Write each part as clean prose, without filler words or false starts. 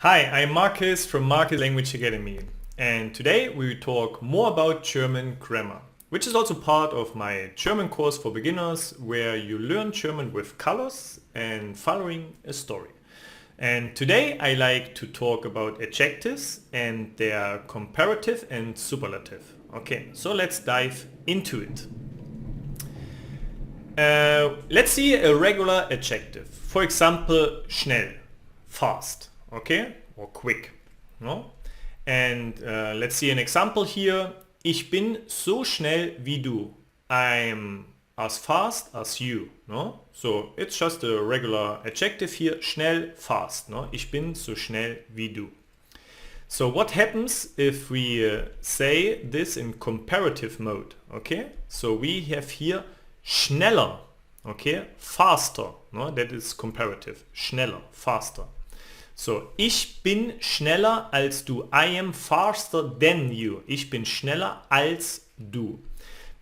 Hi, I'm Marcus from Marcus Language Academy, and today we will talk more about German grammar, which is also part of my German course for beginners, where you learn German with colors and following a story. And today I like to talk about adjectives and their comparative and superlative. Okay, so let's dive into it. Let's see a regular adjective. For example, schnell, fast, okay, or quick. No? And let's see an example here. Ich bin so schnell wie du. I'm as fast as you. No? So it's just a regular adjective here. Schnell, fast. No? Ich bin so schnell wie du. So what happens if we say this in comparative mode? Okay, so we have here schneller, okay, faster, no? That is comparative, schneller, faster. So, ich bin schneller als du. I am faster than you. Ich bin schneller als du.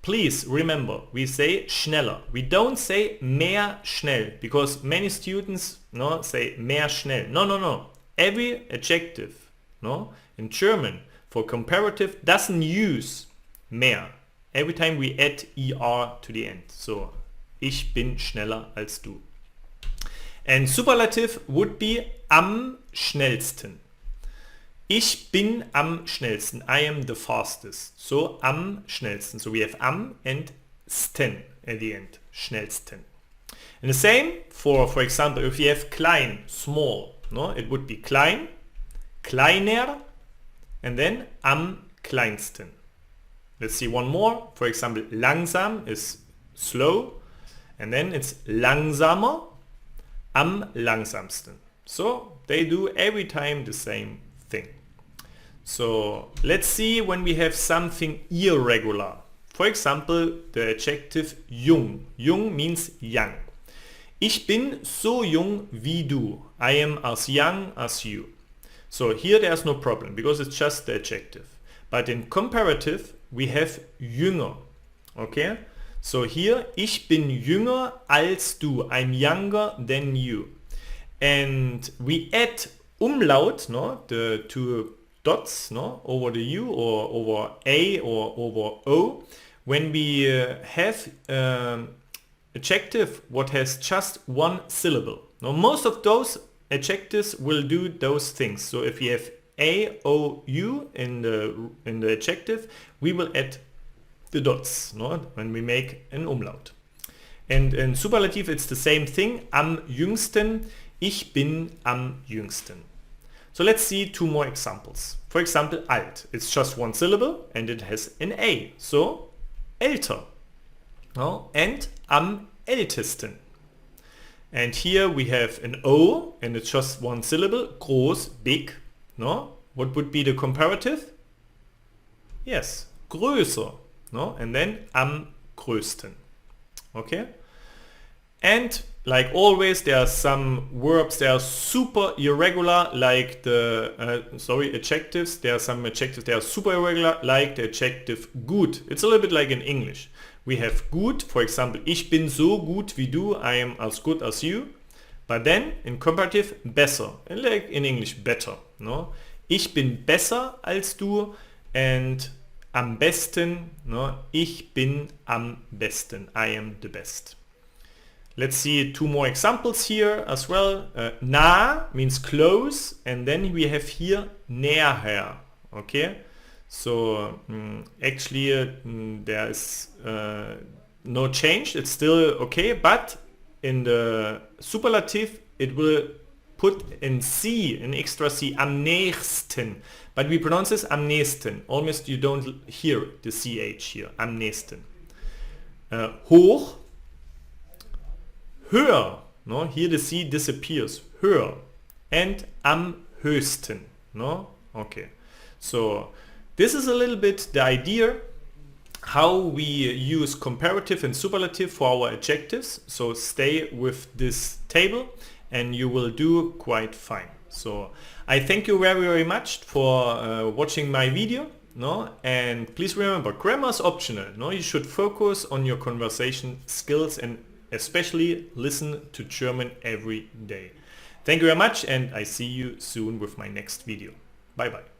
Please remember, we say schneller. We don't say mehr schnell, because many students say mehr schnell. No. Every adjective in German for comparative doesn't use mehr. Every time we add er to the end. So, ich bin schneller als du. And superlative would be am schnellsten. Ich bin am schnellsten. I am the fastest. So am schnellsten. So we have am and sten at the end. Schnellsten. And the same for example, if you have klein, small, it would be klein, kleiner, and then am kleinsten. Let's see one more. For example, langsam is slow, and then it's langsamer, am langsamsten. So they do every time the same thing. So let's see when we have something irregular. For example, the adjective jung. Jung means young. Ich bin so jung wie du. I am as young as you. So here there's no problem because it's just the adjective. But in comparative we have jünger. Okay? So here, ich bin jünger als du. I'm younger than you. And we add umlaut, the two dots, over the U or over A or over O, when we have adjective what has just one syllable. Now, most of those adjectives will do those things. So if we have A, O, U in the adjective, we will add the dots when we make an umlaut. And in superlative it's the same thing. Am jüngsten. Ich bin am jüngsten. So let's see two more examples. For example, alt. It's just one syllable and it has an A. So älter. And am ältesten. And here we have an O and it's just one syllable. Groß, big. What would be the comparative? Yes, größer. And then am größten. Okay? And like always, there are some verbs that are super irregular, like the adjectives. There are some adjectives that are super irregular, like the adjective gut. It's a little bit like in English. We have gut, for example, ich bin so gut wie du, I am as good as you. But then in comparative, besser, and like in English, better. Ich bin besser als du, and am besten, ich bin am besten, I am the best. Let's see two more examples here as well. Nah means close, and then we have here näher. Okay, so actually there is no change. It's still okay, but in the superlative it will put in C, an extra C, am nächsten. But we pronounce this am nächsten. Almost you don't hear the CH here, am nächsten. Hoch, höher. Here the C disappears. Höher. And am höchsten. Okay. So this is a little bit the idea how we use comparative and superlative for our adjectives. So stay with this table and you will do quite fine. So I thank you very much for watching my video. And please remember, grammar is optional. You should focus on your conversation skills and especially listen to German every day. Thank you very much, and I see you soon with my next video. Bye bye.